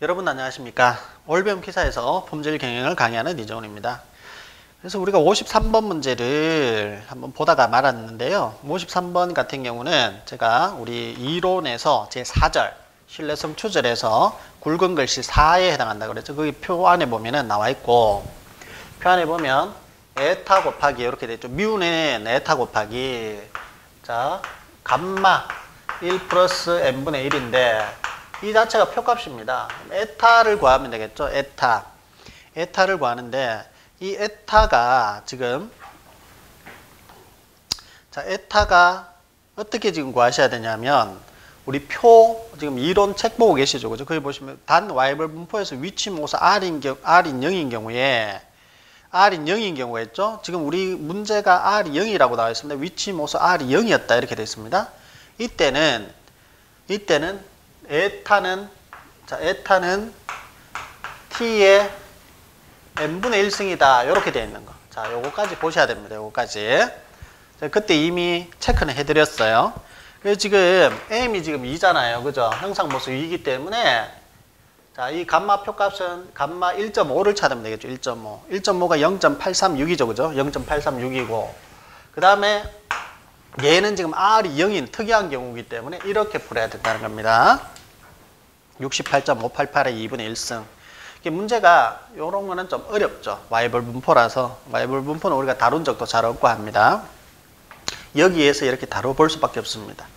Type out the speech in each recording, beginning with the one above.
여러분 안녕하십니까? 올배움 기사에서 품질 경영을 강의하는 이정훈입니다. 그래서 우리가 53번 문제를 한번 보다가 말았는데요. 53번 같은 경우는 제가 우리 이론에서 제4절 신뢰성 추절에서 굵은 글씨 4에 해당한다 그랬죠. 거기 표 안에 보면은 나와 있고, 표 안에 보면 에타 곱하기 이렇게 되죠. 미운의 에타 곱하기 자 감마 1 플러스 n분의 1인데 이 자체가 표값입니다. 에타를 구하면 되겠죠. 에타를 구하는데 이 에타가 지금 에타가 어떻게 지금 구하셔야 되냐면 우리 표 지금 이론 책 보고 계시죠. 그죠? 거기 보시면 단 y별 분포에서 위치 모사 r인 0인 경우에 r인 0인 경우가 있죠. 지금 우리 문제가 r이 0이라고 나와 있습니다. 위치 모사 r이 0이었다 이렇게 되어 있습니다. 이때는 에타는 t의 n분의 1승이다 이렇게 되어 있는 거. 자, 요거까지 보셔야 됩니다. 요거까지. 자, 그때 이미 체크는 해드렸어요. 그래서 지금 m이 지금 2잖아요. 그죠? 형상모수 2이기 때문에 자, 이 감마 표값은 감마 1.5를 찾으면 되겠죠. 1.5. 1.5가 0.836이죠. 그죠? 0.836이고. 그 다음에 얘는 지금 R이 0인 특이한 경우이기 때문에 이렇게 풀어야 된다는 겁니다. 68.588의 2분의 1승. 이게 문제가 이런 거는 좀 어렵죠. Y별 분포라서. Y별 분포는 우리가 다룬 적도 잘 없고 합니다. 여기에서 이렇게 다뤄볼 수밖에 없습니다.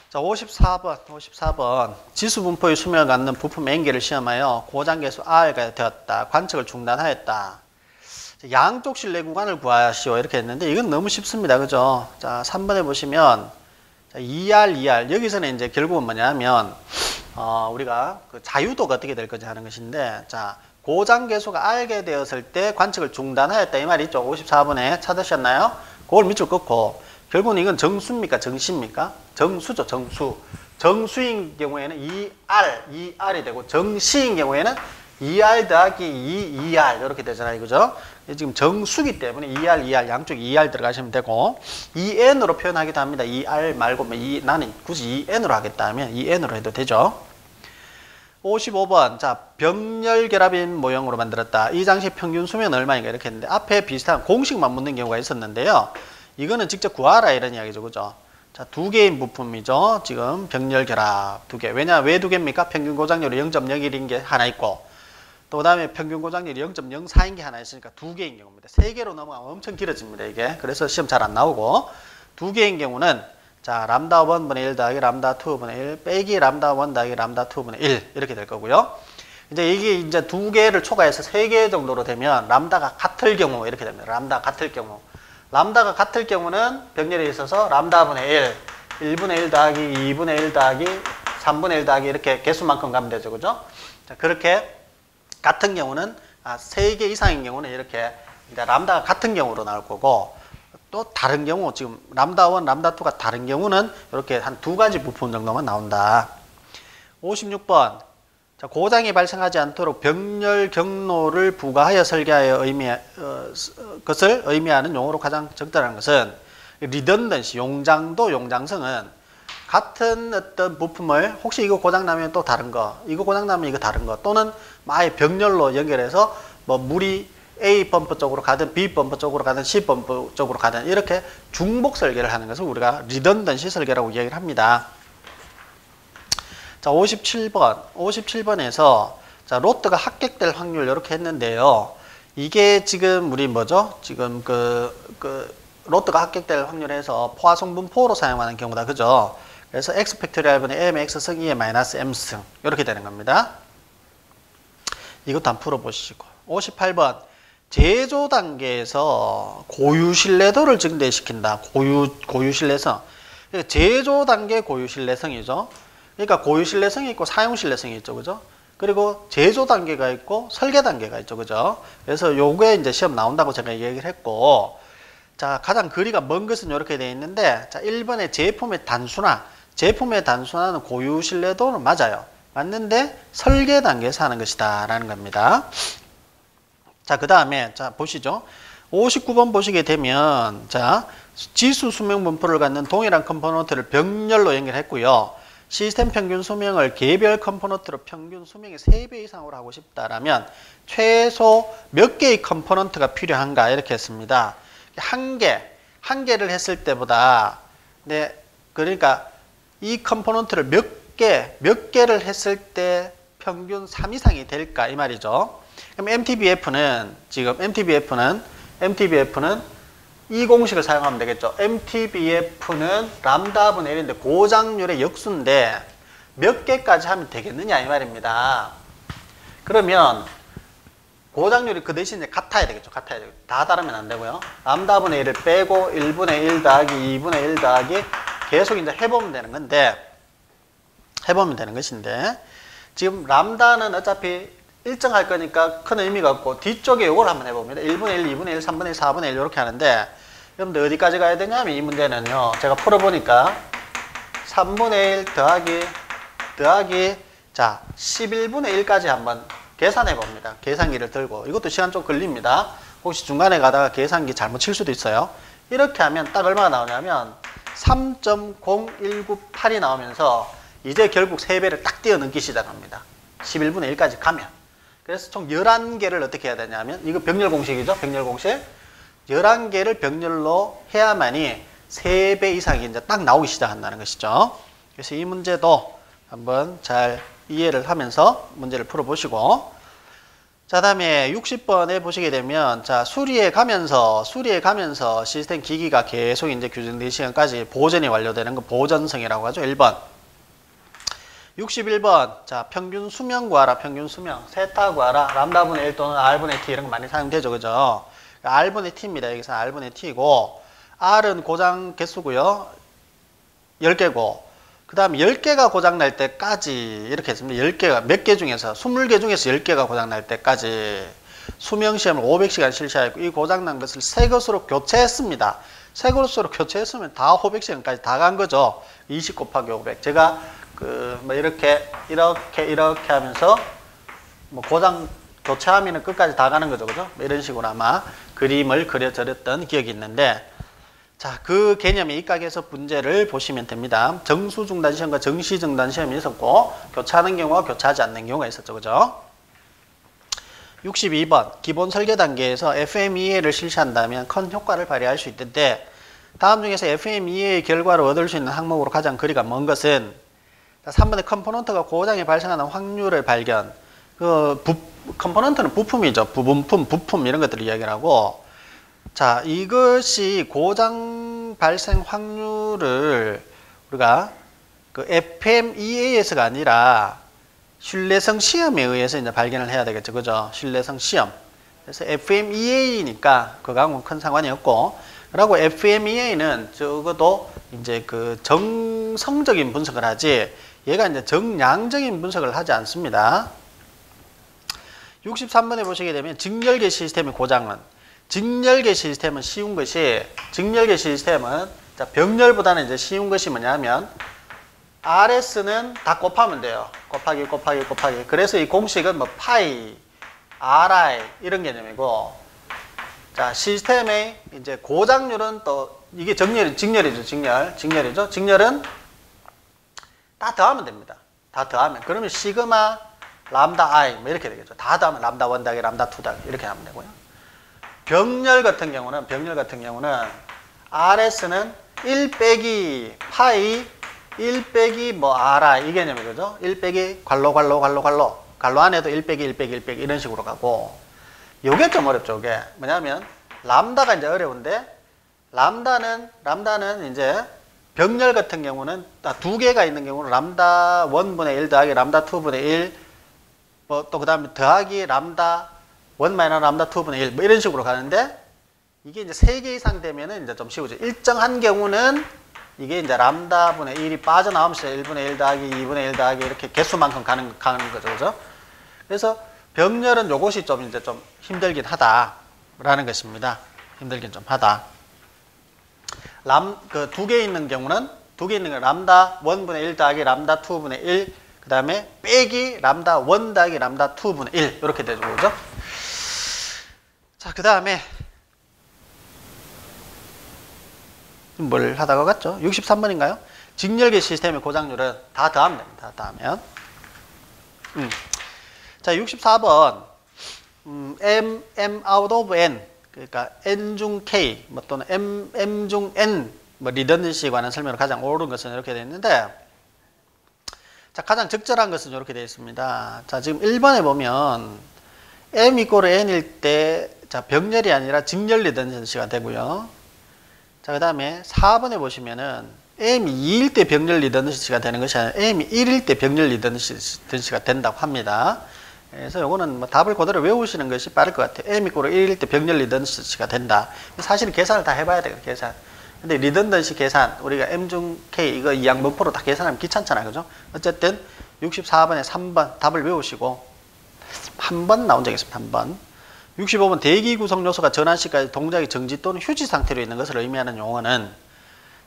자, 54번. 지수 분포의 수명을 갖는 부품 N개를 시험하여 고장계수 R가 되었다. 관측을 중단하였다. 양쪽 실내 구간을 구하시오 이렇게 했는데 이건 너무 쉽습니다. 그죠? 자, 3번에 보시면 자, ER 여기서는 이제 결국은 뭐냐면 우리가 그 자유도가 어떻게 될 건지 하는 것인데, 자, 고장 계수가 알게 되었을 때 관측을 중단하였다 이 말이 있죠. 54번에 찾으셨나요? 그걸 밑줄 긋고 결국은 이건 정수입니까? 정시입니까? 정수죠. 정수인 경우에는 ER이 되고 정시인 경우에는 ER 더하기 2ER 이렇게 되잖아요. 그죠? 지금 정수기 때문에 ER 양쪽 ER 들어가시면 되고, EN으로 표현하기도 합니다. ER 말고 나는 굳이 EN으로 하겠다 하면 EN으로 해도 되죠. 55번. 자, 병렬 결합인 모형으로 만들었다. 이 장식 평균 수명은 얼마인가 이렇게 했는데 앞에 비슷한 공식만 묻는 경우가 있었는데요. 이거는 직접 구하라 이런 이야기죠. 그죠? 자, 두 개인 부품이죠. 지금 병렬 결합 두 개. 왜 두 개입니까? 평균 고장률이 0.01인 게 하나 있고, 또 그 다음에 평균 고장률이 0.04인 게 하나 있으니까 두 개인 경우입니다. 세 개로 넘어가면 엄청 길어집니다. 이게. 그래서 시험 잘 안 나오고, 두 개인 경우는 자, 람다 1분의 1 더하기 람다 2분의 1 빼기 람다 1 더하기 람다 2분의 1 이렇게 될 거고요. 이제 이게 이제 두 개를 초과해서 세 개 정도로 되면 람다가 같을 경우 이렇게 됩니다. 람다가 같을 경우는 병렬에 있어서 람다분의 1분의 1 더하기 2분의 1 더하기 3분의 1 더하기 이렇게 개수만큼 가면 되죠. 그죠? 자, 그렇게 같은 경우는 3개 이상인 경우는 이렇게 이제 람다가 같은 경우로 나올 거고, 또 다른 경우 지금 람다 1, 람다 2가 다른 경우는 이렇게 한 두 가지 부품 정도만 나온다. 56번. 자, 고장이 발생하지 않도록 병렬 경로를 부과하여 설계하여 것을 의미하는 용어로 가장 적절한 것은 리던던시, 용장성은 같은 어떤 부품을 혹시 이거 고장나면 또 다른 거, 이거 고장나면 이거 다른 거, 또는 아예 병렬로 연결해서 뭐 물이 A 펌프 쪽으로 가든 B 펌프 쪽으로 가든 C 펌프 쪽으로 가든 이렇게 중복 설계를 하는 것을 우리가 리던던시 설계라고 이야기를 합니다. 자, 57번에서 자, 로트가 합격될 확률 이렇게 했는데요. 이게 지금 우리 뭐죠? 지금 로트가 합격될 확률에서 포화성분포로 사용하는 경우다. 그죠? 그래서 x 팩토리얼 분의 mx승 2의 마이너스 m승 이렇게 되는 겁니다. 이것도 한번 풀어보시고. 58번. 제조 단계에서 고유 신뢰도를 증대시킨다. 고유 신뢰성. 제조 단계 고유 신뢰성이죠. 그러니까 고유 신뢰성이 있고 사용 신뢰성이 있죠. 그죠? 그리고 제조 단계가 있고 설계 단계가 있죠. 그죠? 그래서 요게 이제 시험 나온다고 제가 얘기를 했고, 자, 가장 거리가 먼 것은 이렇게 되어 있는데, 자, 1번의 제품의 단순화는 고유 신뢰도는 맞아요. 맞는데 설계 단계에서 하는 것이다 라는 겁니다. 자, 그 다음에 자, 보시죠. 59번 보시게 되면 자, 지수 수명 분포를 갖는 동일한 컴포넌트를 병렬로 연결했고요. 시스템 평균 수명을 개별 컴포넌트로 평균 수명의 3배 이상으로 하고 싶다라면 최소 몇 개의 컴포넌트가 필요한가 이렇게 했습니다. 한 개를 했을 때보다 그러니까 이 컴포넌트를 몇 개를 했을 때 평균 3 이상이 될까 이 말이죠. 그럼 MTBF는 이 공식을 사용하면 되겠죠. MTBF는 람다분의 1인데 고작률의 역수인데 몇 개까지 하면 되겠느냐 이 말입니다. 그러면 고작률이 그 대신에 같아야 되겠죠. 다 다르면 안 되고요. 람다분의 1을 빼고 1분의 1 더하기 2분의 1 더하기 계속 이제 해보면 되는 것인데 지금 람다는 어차피 일정할 거니까 큰 의미가 없고 뒤쪽에 이걸 한번 해봅니다. 1분의 1, 2분의 1, 3분의 1, 4분의 1 이렇게 하는데 여러분들 어디까지 가야 되냐면 이 문제는요. 제가 풀어보니까 3분의 1 더하기 자 11분의 1까지 한번 계산해 봅니다. 계산기를 들고 이것도 시간 좀 걸립니다. 혹시 중간에 가다가 계산기 잘못 칠 수도 있어요. 이렇게 하면 딱 얼마가 나오냐면 3.0198이 나오면서 이제 결국 3배를 딱 뛰어넘기 시작합니다. 11분의 1까지 가면. 그래서 총 11개를 어떻게 해야 되냐면 이거 병렬 공식이죠. 병렬 공식. 11개를 병렬로 해야만이 3배 이상이 이제 딱 나오기 시작한다는 것이죠. 그래서 이 문제도 한번 잘 이해를 하면서 문제를 풀어보시고 자 다음에 60번에 보시게 되면 자 수리해 가면서 시스템 기기가 계속 이제 규정된 시간까지 보전이 완료되는 거 보전성이라고 하죠. 1번 61번 자 평균 수명 구하라. 평균 수명 세타 구하라. 람다분의 1 또는 R분의 T 이런 거 많이 사용되죠. 그죠? R분의 T입니다. 여기서 R분의 T고 R은 고장 개수고요. 10개고 그 다음에 10개가 고장날 때까지 이렇게 했습니다. 10개가 몇 개 중에서 20개 중에서 10개가 고장날 때까지 수명시험을 500시간 실시하였고 이 고장난 것을 새 것으로 교체했습니다. 새 것으로 교체했으면 다 500시간까지 다 간 거죠. 20 곱하기 500 제가 뭐 이렇게 하면서 뭐 고장 교체하면 끝까지 다 가는 거죠. 그죠? 이런 식으로 아마 그림을 그려드렸던 기억이 있는데 자, 그 개념의 입각에서 문제를 보시면 됩니다. 정수중단시험과 정시중단시험이 있었고 교차하는 경우와 교차하지 않는 경우가 있었죠. 그죠? 62번 기본 설계 단계에서 FMEA를 실시한다면 큰 효과를 발휘할 수 있는데 다음 중에서 FMEA 결과를 얻을 수 있는 항목으로 가장 거리가 먼 것은 3번의 컴포넌트가 고장이 발생하는 확률을 발견 컴포넌트는 부품이죠. 부품 이런 것들을 이야기를 하고 자, 이것이 고장 발생 확률을 우리가 그 FMEA에서가 아니라 신뢰성 시험에 의해서 이제 발견을 해야 되겠죠. 그죠? 신뢰성 시험. 그래서 FMEA니까 그거하고는 큰 상관이 없고, 그리고 FMEA는 적어도 이제 그 정성적인 분석을 하지, 얘가 이제 정량적인 분석을 하지 않습니다. 63번에 보시게 되면 직렬계 시스템의 고장은 직렬계 시스템은 쉬운 것이 직렬계 시스템은 자, 병렬보다는 이제 쉬운 것이 뭐냐면 RS는 다 곱하면 돼요. 곱하기. 그래서 이 공식은 뭐 파이, RI 이런 개념이고 자, 시스템의 이제 고장률은 또 이게 직렬이죠. 직렬은 다 더하면 됩니다. 다 더하면 그러면 시그마 람다 I 뭐 이렇게 되겠죠. 다 더하면 람다 1 더하기 람다 2 더하기 이렇게 하면 되고요. 병렬 같은 경우는 RS는 1 빼기 파이 1 빼기 뭐 RI 이 개념이죠. 1 빼기 괄로 안에도 1 빼기 이런 식으로 가고 요게 좀 어렵죠. 이게 뭐냐면 람다가 이제 어려운데 람다는 이제 병렬 같은 경우는 두 개가 있는 경우는 람다 1분의 1 더하기 람다 2분의 1 뭐 또 그 다음에 더하기 람다 1 마이너스 람다 2분의 1 뭐 이런 식으로 가는데 이게 이제 3개 이상 되면은 이제 좀 쉬우죠. 일정한 경우는 이게 이제 람다 분의 1이 빠져나오면서 1분의 1 더하기 2분의 1 더하기 이렇게 개수만큼 가는 거죠. 그죠? 그래서 병렬은 요것이 좀 이제 좀 힘들긴 하다라는 것입니다. 힘들긴 좀 하다. 그 두 개 있는 경우는 람다 1분의 1 더하기 람다 2분의 1 그 다음에 빼기 람다 1 더하기 람다 2분의 1 이렇게 되죠. 그죠? 자, 그 다음에 뭘 하다가 갔죠? 63번인가요? 직렬계 시스템의 고장률은 다 더하면 됩니다. 다 더하면. 자, 64번. M out of N. 그러니까 N 중 K, 뭐 또는 M 중 N, 뭐 리던던시에 관한 설명을 가장 옳은 것은 이렇게 되어 있는데, 자, 가장 적절한 것은 이렇게 되어 있습니다. 자, 지금 1번에 보면 M 이꼬르 N일 때, 자, 병렬이 아니라 직렬 리던던시가 되고요. 자, 그 다음에 4번에 보시면은 M이 2일 때 병렬 리던던시가 되는 것이 아니라 M이 1일 때 병렬 리던던시가 된다고 합니다. 그래서 요거는 뭐 답을 그대로 외우시는 것이 빠를 것 같아요. M 이꼬르 1일 때 병렬 리던던시가 된다. 사실은 계산을 다 해봐야 돼요. 계산. 근데 리던던시 계산, 우리가 M 중 K, 이거 이항분포로 다 계산하면 귀찮잖아요. 그죠? 어쨌든 64번에 3번 답을 외우시고, 한 번 나온 적이 있습니다. 한 번. 65번 대기 구성 요소가 전환 시까지 동작이 정지 또는 휴지 상태로 있는 것을 의미하는 용어는,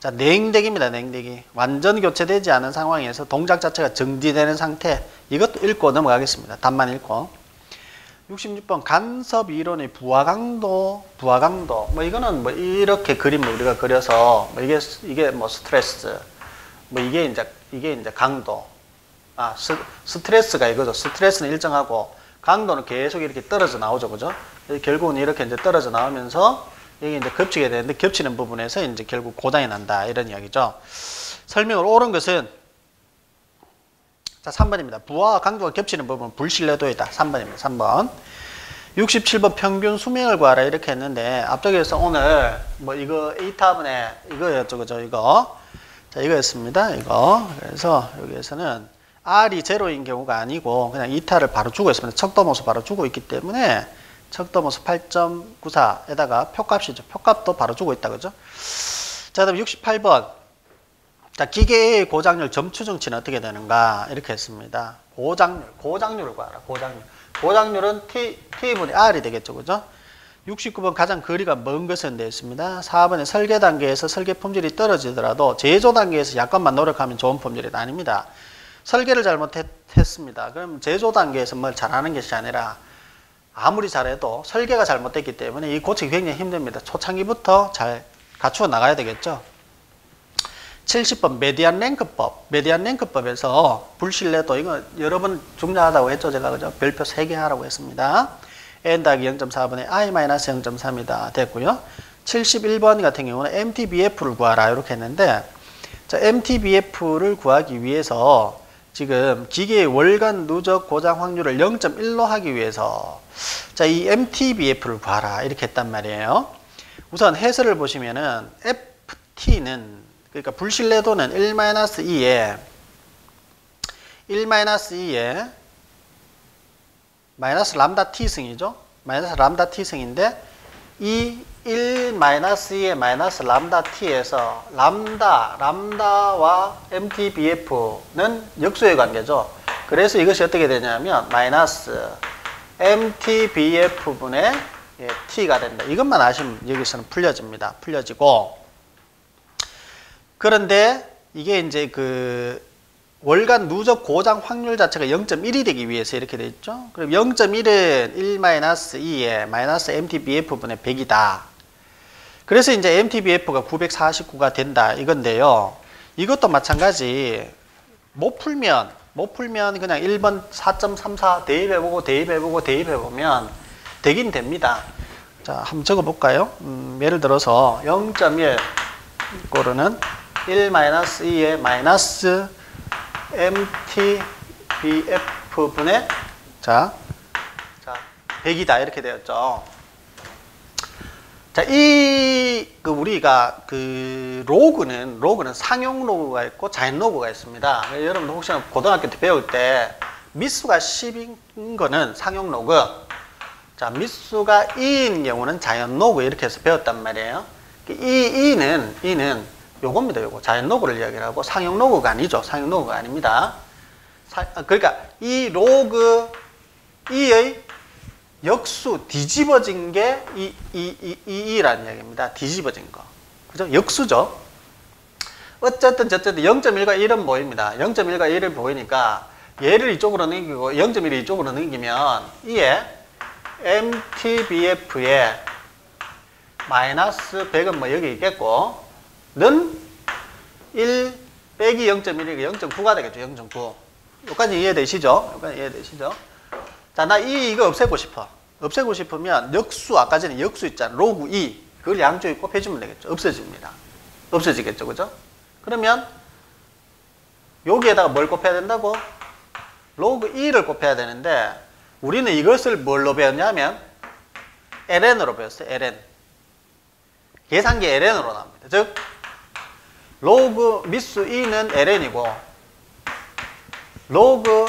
자, 냉대기입니다. 냉대기. 완전 교체되지 않은 상황에서 동작 자체가 정지되는 상태. 이것도 읽고 넘어가겠습니다. 답만 읽고. 66번 간섭 이론의 부하 강도. 뭐 이거는 뭐 이렇게 그림을 우리가 그려서 뭐 이게 뭐 스트레스. 뭐 이게 이제 강도. 스트레스가 이거죠. 스트레스는 일정하고 강도는 계속 이렇게 떨어져 나오죠. 그죠? 결국은 이렇게 이제 떨어져 나오면서 이게 이제 겹치게 되는데, 겹치는 부분에서 이제 결국 고장이 난다. 이런 이야기죠. 설명을 옳은 것은, 자, 3번입니다. 부하와 강도가 겹치는 부분은 불신뢰도이다. 3번입니다. 3번. 67번 평균 수명을 구하라. 이렇게 했는데, 앞쪽에서 오늘 뭐 이거 A타분에 이거였죠. 그죠? 이거. 자, 이거였습니다. 이거. 그래서 여기에서는 R이 제로인 경우가 아니고 그냥 이타를 바로 주고 있습니다. 척도모수 바로 주고 있기 때문에 척도모수 8.94에다가 표값이죠. 표값도 바로 주고 있다. 그죠? 자, 그다음 68번. 자, 기계의 고장률 점추정치는 어떻게 되는가? 이렇게 했습니다. 고장률을 구하라. 고장률은 T분의 R이 되겠죠. 그죠? 69번 가장 거리가 먼 것은 되어 있습니다. 4번에 설계 단계에서 설계 품질이 떨어지더라도 제조 단계에서 약간만 노력하면 좋은 품질이 아닙니다. 설계를 잘못했습니다. 그럼 제조 단계에서 뭘 잘하는 것이 아니라 아무리 잘해도 설계가 잘못됐기 때문에 이 고치기 굉장히 힘듭니다. 초창기부터 잘 갖추어 나가야 되겠죠. 70번 메디안 랭크법. 메디안 랭크법에서 불신뢰도, 이거 여러 번 중요하다고 했죠. 제가 그죠? 별표 3개 하라고 했습니다. n 더하기 0.4분의 i-0.3이다 됐고요. 71번 같은 경우는 MTBF를 구하라 이렇게 했는데, 자, MTBF를 구하기 위해서 지금 기계의 월간 누적 고장 확률을 0.1로 하기 위해서, 자, 이 MTBF를 구하라 이렇게 했단 말이에요. 우선 해설을 보시면은 FT는, 그러니까 불신뢰도는 1-2에 마이너스 람다 t승이죠. 마이너스 람다 t승인데 이 1-2의 마이너스 람다 t에서 람다와 MTBF는 역수의 관계죠. 그래서 이것이 어떻게 되냐면 마이너스 MTBF분의 t가 된다. 이것만 아시면 여기서는 풀려지고, 그런데 이게 이제 그 월간 누적 고장 확률 자체가 0.1이 되기 위해서 이렇게 돼 있죠. 그럼 0.1은 1-2에 마이너스 MTBF분의 100이다. 그래서 이제 MTBF가 949가 된다 이건데요. 이것도 마찬가지. 못 풀면 그냥 1번 4.34 대입해보면 되긴 됩니다. 자, 한번 적어볼까요? 예를 들어서 0.1 꼴은 1-2의 마이너스 MTBF분의 자 100이다 이렇게 되었죠. 자, 우리가 로그는 상용 로그가 있고 자연 로그가 있습니다. 여러분들 혹시나 고등학교 때 배울 때 미수가 10인 거는 상용 로그, 자, 미수가 2인 경우는 자연 로그 이렇게 해서 배웠단 말이에요. 이는 요겁니다. 요거 자연 로그를 이야기를 하고 상용 로그가 아니죠. 상용 로그가 아닙니다. 그러니까 이 로그 2의 역수 뒤집어진 게 이라는 이야기입니다. 뒤집어진 거. 그죠? 역수죠. 어쨌든 0.1과 1은 보입니다. 0.1과 1을 보이니까 얘를 이쪽으로 넘기고 0.1을 이쪽으로 넘기면 이에 MTBF에 마이너스 100은 뭐 여기 있겠고 는 1 빼기 0.1이니까 0.9가 되겠죠. 0.9. 여기까지 이해되시죠? 여기까지 이해되시죠? 자, 나 이거 없애고 싶어. 없애고 싶으면 역수, 아까 전에 역수 있잖아. 로그 2. 그걸 양쪽에 곱해주면 되겠죠. 없어집니다. 없어지겠죠. 그죠? 그러면 여기에다가 뭘 곱해야 된다고? 로그 2를 곱해야 되는데 우리는 이것을 뭘로 배웠냐면 ln으로 배웠어요. ln. 계산기 ln으로 나옵니다. 즉 로그 미수 2는 ln이고 로그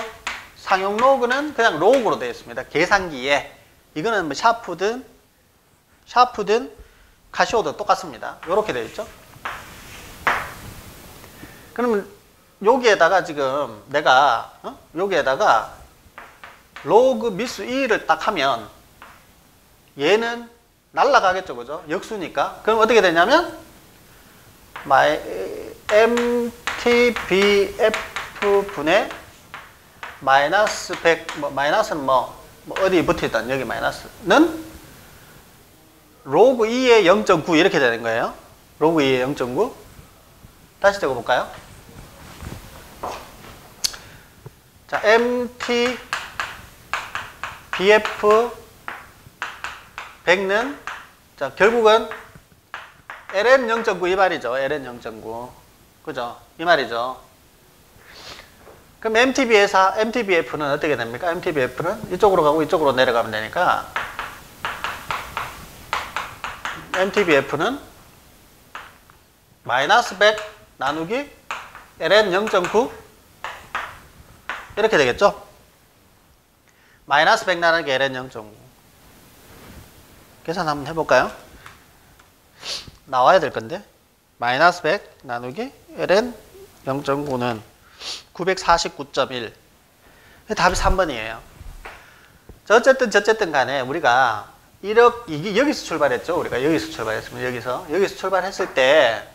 상용 로그는 그냥 로그로 되어 있습니다. 계산기에. 이거는 뭐 샤프든 카시오든 똑같습니다. 이렇게 되어 있죠. 그러면 여기에다가 지금 내가 여기에다가 로그 미수 2를 딱 하면 얘는 날라가겠죠. 그죠? 역수니까. 그럼 어떻게 되냐면 MTBF 분의 마이너스 100, 마이너스는 어디 붙어있던 여기 마이너스는 로그 2의 0.9 이렇게 되는 거예요. 로그 2의 0.9. 다시 적어볼까요? 자, MTBF 100는 자, 결국은 ln 0.9 이 말이죠. ln 0.9. 그죠? 이 말이죠. 그럼 MTBF는 어떻게 됩니까? MTBF는 이쪽으로 가고 이쪽으로 내려가면 되니까 MTBF는 마이너스 100 나누기 ln 0.9 이렇게 되겠죠? 마이너스 100 나누기 ln 0.9 계산 한번 해볼까요? 나와야 될 건데 마이너스 100 나누기 ln 0.9는 949.1 답이 3번이에요. 어쨌든 간에 우리가 이게 여기서 출발했죠. 우리가 여기서 출발했습니다. 여기서 출발했을 때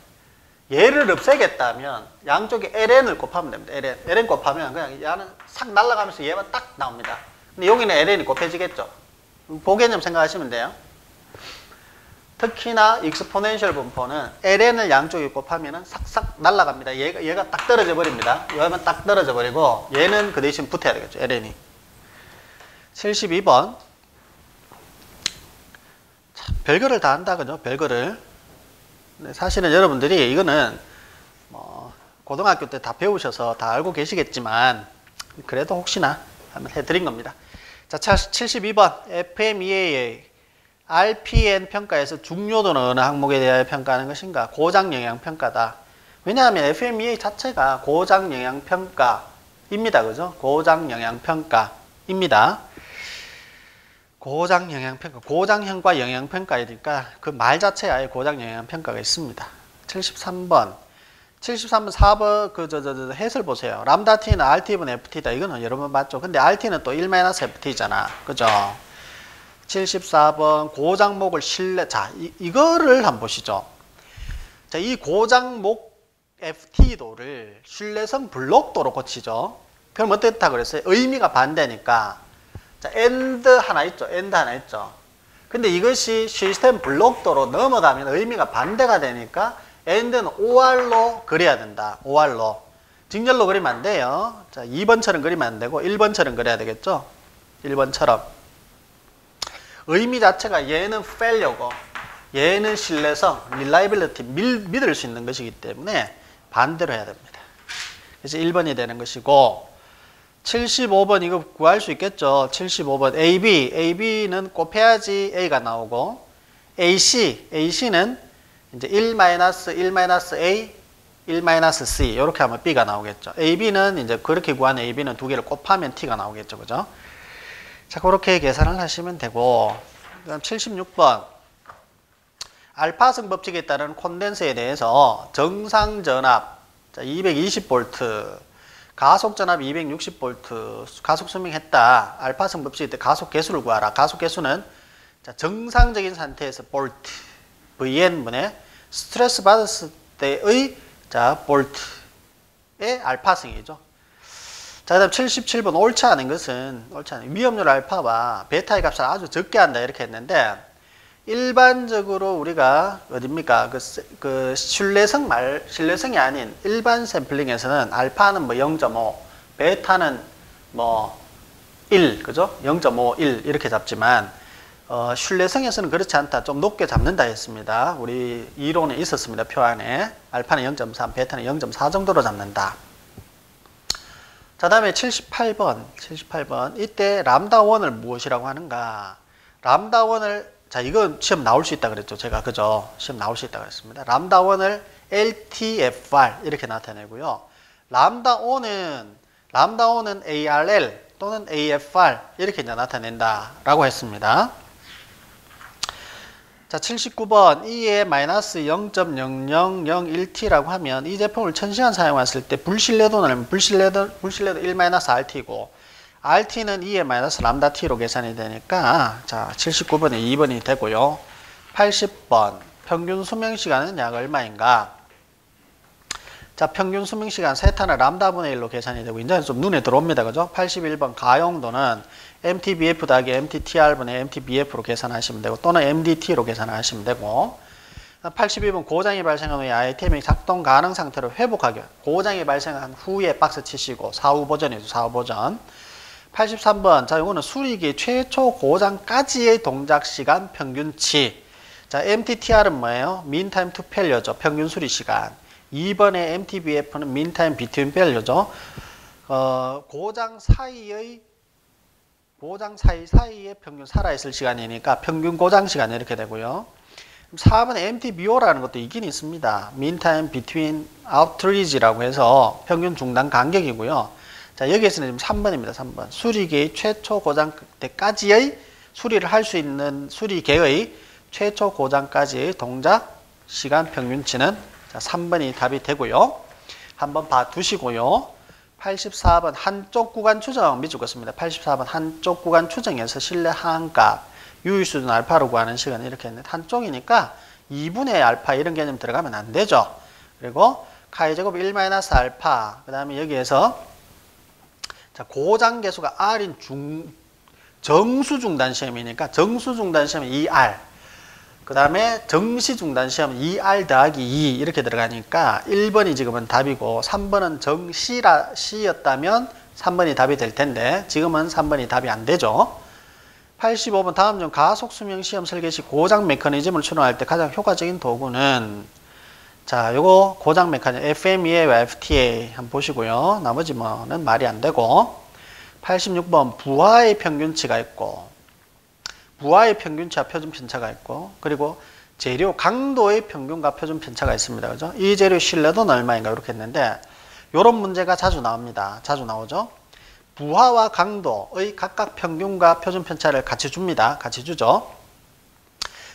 얘를 없애겠다면 양쪽에 ln을 곱하면 됩니다. ln 곱하면 그냥 얘는 싹 날아가면서 얘만 딱 나옵니다. 근데 여기는 ln이 곱해지겠죠. 보개념 생각하시면 돼요. 특히나 익스포넨셜 분포는 ln을 양쪽에 곱하면 싹싹 날아갑니다. 얘가 딱 떨어져 버립니다. 얘만 딱 떨어져 버리고 얘는 그 대신 붙어야 되겠죠. ln이. 72번. 참, 별거를 다 한다 그죠? 별거를. 사실은 여러분들이 이거는 고등학교 때 다 배우셔서 다 알고 계시겠지만 그래도 혹시나 한번 해드린 겁니다. 자, 72번 FMEA RPN 평가에서 중요도는 어느 항목에 대하여 평가하는 것인가? 고장영향평가다. 왜냐하면 FMEA 자체가 고장영향평가입니다. 그죠? 고장영향평가입니다. 고장영향평가, 고장형과 영향평가이니까 그 말 자체에 아예 고장영향평가가 있습니다. 73번 4번 해설 보세요. 람다 t는 RT분의 FT다. 이거는 여러 번 봤죠. 근데 RT는 또 1-FT잖아. 그죠? 74번 고장목을 자, 이거를 한번 보시죠. 자, 이 고장목 FT도를 신뢰성 블록도로 고치죠. 그럼 어떻다 그랬어요? 의미가 반대니까. 자, AND 하나 있죠. 근데 이것이 시스템 블록도로 넘어가면 의미가 반대가 되니까 AND는 OR로 그려야 된다. OR로. 직렬로 그리면 안 돼요. 자, 2번처럼 그리면 안 되고 1번처럼 그려야 되겠죠. 1번처럼. 의미 자체가 얘는 failure고 얘는 신뢰성, reliability, 믿을 수 있는 것이기 때문에 반대로 해야 됩니다. 그래서 1번이 되는 것이고 75번 이거 구할 수 있겠죠. 75번 AB는 곱해야지 A가 나오고 AC는 이제 1-A, 1-C 이렇게 하면 B가 나오겠죠. AB는 이제 그렇게 구하는 AB는 두 개를 곱하면 T가 나오겠죠. 그죠? 자, 그렇게 계산을 하시면 되고, 그다음 76번 알파성 법칙에 따른 콘덴서에 대해서 정상 전압 220V, 가속 전압 260V, 가속 수명했다. 알파성 법칙일 때 가속 계수를 구하라. 가속 계수는 자, 정상적인 상태에서 볼트 Vn분의 스트레스 받았을 때의 자, 볼트의 알파성이죠. 자, 그 다음 77번 옳지 않은 것은 위험률 알파와 베타의 값을 아주 적게 한다 이렇게 했는데 일반적으로 우리가 어딥니까? 그 신뢰성이 아닌 일반 샘플링에서는 알파는 뭐 0.5, 베타는 뭐 1, 그죠? 0.5, 1 이렇게 잡지만 신뢰성에서는 그렇지 않다. 좀 높게 잡는다 했습니다. 우리 이론에 있었습니다. 표 안에. 알파는 0.3, 베타는 0.4 정도로 잡는다. 자, 다음에 78번. 이때 람다1을 무엇이라고 하는가? 람다1을, 자, 이건 시험 나올 수 있다 그랬죠. 제가, 그죠? 시험 나올 수 있다 그랬습니다. 람다1을 LTFR 이렇게 나타내고요. 람다5는 ARL 또는 AFR 이렇게 이제 나타낸다라고 했습니다. 자, 79번 E에 마이너스 0.0001T라고 하면 이 제품을 1000시간 사용했을 때 불신뢰도는 불신뢰도 1-RT이고 RT는 E에 마이너스 람다 T로 계산이 되니까 자, 79번에 2번이 되고요. 80번 평균 수명시간은 약 얼마인가? 자, 평균 수명시간 세타는 람다분의 1로 계산이 되고 이제 좀 눈에 들어옵니다. 그죠? 81번 가용도는 MTBF 더하기 MTTR분의 MTBF로 계산하시면 되고 또는 MDT로 계산하시면 되고 82번 고장이 발생한 후에 아이템이 작동 가능 상태로 회복하기 고장이 발생한 후에 박스 치시고 사후 버전이죠. 사후 버전 83번 자, 이거는 수리기 최초 고장까지의 동작 시간 평균치 자, MTTR은 뭐예요? Mean Time to Failure죠. 평균 수리 시간 2번의 MTBF는 Mean Time Between Failure죠. 고장 사이에 평균 살아있을 시간이니까 평균 고장 시간 이렇게 되고요. 4번에 MTBO라는 것도 있긴 있습니다. Mean Time Between Outrage라고 해서 평균 중단 간격이고요. 자, 여기에서는 지금 3번입니다. 3번. 수리기의 최초 고장 때까지의 수리를 할 수 있는 수리계의 최초 고장까지의 동작 시간 평균치는 자, 3번이 답이 되고요. 한번 봐두시고요. 84번 한쪽 구간 추정 미주겠습니다. 84번 한쪽 구간 추정에서 실내 하한값 유의수준 알파로 구하는 시간 이렇게 했는데 한쪽이니까 2분의 알파 이런 개념 들어가면 안 되죠. 그리고 카이 제곱 1-알파 그 다음에 여기에서 자, 고장 계수가 R인 정수 중단 시험이니까 정수 중단 시험은 2R 그 다음에 정시 중단 시험은 2R 더하기 2 이렇게 들어가니까 1번이 지금은 답이고 3번은 정시였다면 3번이 답이 될 텐데 지금은 3번이 답이 안 되죠. 85번 다음 중 가속 수명 시험 설계 시 고장 메커니즘을 추론할 때 가장 효과적인 도구는 자, 요거 고장 메커니즘 FMEA와 FTA 한번 보시고요. 나머지 뭐는 말이 안 되고 86번 부하의 평균치가 있고 부하의 평균치와 표준 편차가 있고 그리고 재료 강도의 평균과 표준 편차가 있습니다. 그죠? 이 재료 신뢰도는 얼마인가 이렇게 했는데 이런 문제가 자주 나옵니다. 자주 나오죠. 부하와 강도의 각각 평균과 표준 편차를 같이 줍니다. 같이 주죠.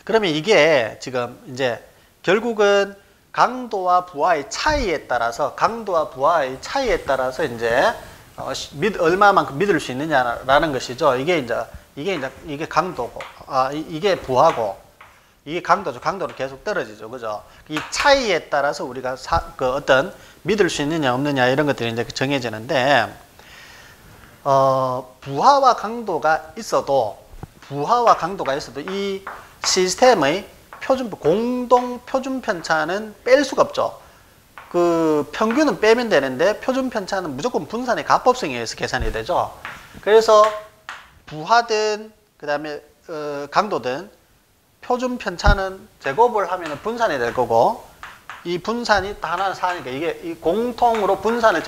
그러면 이게 지금 이제 결국은 강도와 부하의 차이에 따라서 이제 얼마만큼 믿을 수 있느냐라는 것이죠. 이게 강도고, 이게 부하고, 이게 강도죠. 강도로 계속 떨어지죠. 그죠? 이 차이에 따라서 우리가 어떤 믿을 수 있느냐, 없느냐, 이런 것들이 이제 정해지는데, 부하와 강도가 있어도 이 시스템의 공동 표준 편차는 뺄 수가 없죠. 그 평균은 빼면 되는데 표준 편차는 무조건 분산의 가법성에 의해서 계산이 되죠. 그래서 부하든 그 다음에 강도든 표준 편차는 제곱을 하면 분산이 될 거고 이 분산이 하나는 4니까 이게 이 공통으로 분산을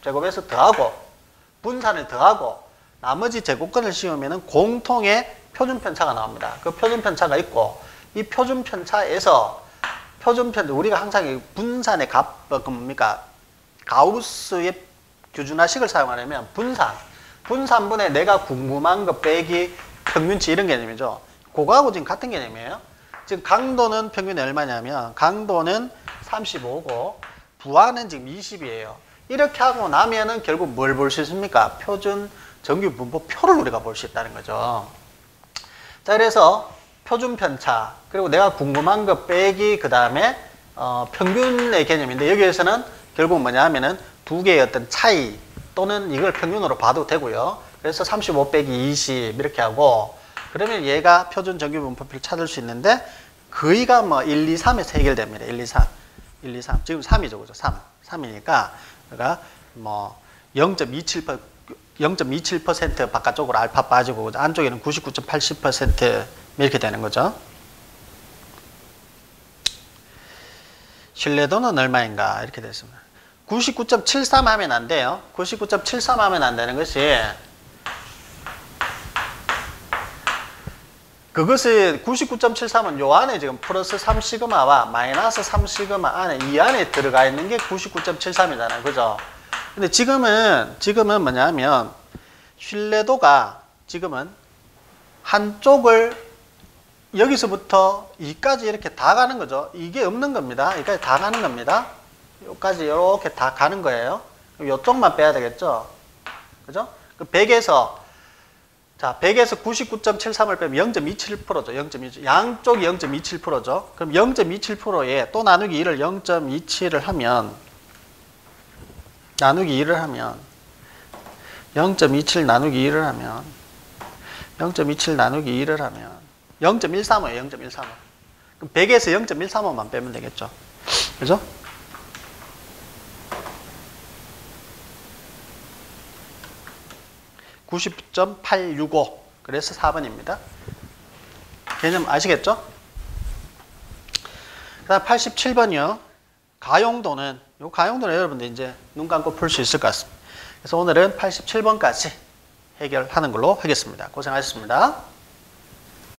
제곱해서 더하고 분산을 더하고 나머지 제곱근을 씌우면 공통의 표준 편차가 나옵니다. 그 표준 편차가 있고 이 표준 편차에서 우리가 항상 분산의 가우스의 규준화식을 사용하려면 분산분의 내가 궁금한 거 빼기 평균치 이런 개념이죠. 그거하고 지금 같은 개념이에요. 지금 강도는 평균이 얼마냐면 강도는 35고 부하는 지금 20이에요. 이렇게 하고 나면은 결국 뭘 볼 수 있습니까? 표준 정규 분포표를 우리가 볼 수 있다는 거죠. 자, 그래서 표준 편차 그리고 내가 궁금한 거 빼기 그 다음에 평균의 개념인데 여기에서는 결국 뭐냐 하면은 두 개의 어떤 차이 또는 이걸 평균으로 봐도 되고요. 그래서 35 빼기 20 이렇게 하고 그러면 얘가 표준 정규 분포표를 찾을 수 있는데 거의가 뭐 1, 2, 3에서 해결됩니다. 1, 2, 3. 1, 2, 3. 지금 3이죠. 그죠? 3. 3이니까 그러니까 뭐 0.27% 바깥쪽으로 알파 빠지고 안쪽에는 99.80% 이렇게 되는 거죠. 신뢰도는 얼마인가 이렇게 됐습니다. 99.73 하면 안 돼요. 99.73 하면 안 되는 것이 그것이 99.73은 요 안에 지금 플러스 3시그마와 마이너스 3시그마 안에 이 안에 들어가 있는 게 99.73이잖아요. 그죠? 근데 지금은 뭐냐면 신뢰도가 지금은 한쪽을 여기서부터 이까지 이렇게 다 가는 거죠. 이게 없는 겁니다. 여기까지 다 가는 겁니다. 여기까지 이렇게 다 가는 거예요. 이쪽만 빼야 되겠죠. 그죠? 그 100에서 99.73을 빼면 0.27%죠. 0.27. 양쪽이 0.27%죠. 그럼 0.27%에 또 나누기 1을 0.27을 하면 0.27 나누기 1을 하면 0.27 나누기 1을 하면 0.135예요. 0.135. 그럼 100에서 0.135만 빼면 되겠죠. 그죠? (90.865) 그래서 4번입니다. 개념 아시겠죠? 그 다음 87번이요. 가용도는 여러분들 이제 눈 감고 풀 수 있을 것 같습니다. 그래서 오늘은 87번까지 해결하는 걸로 하겠습니다. 고생하셨습니다.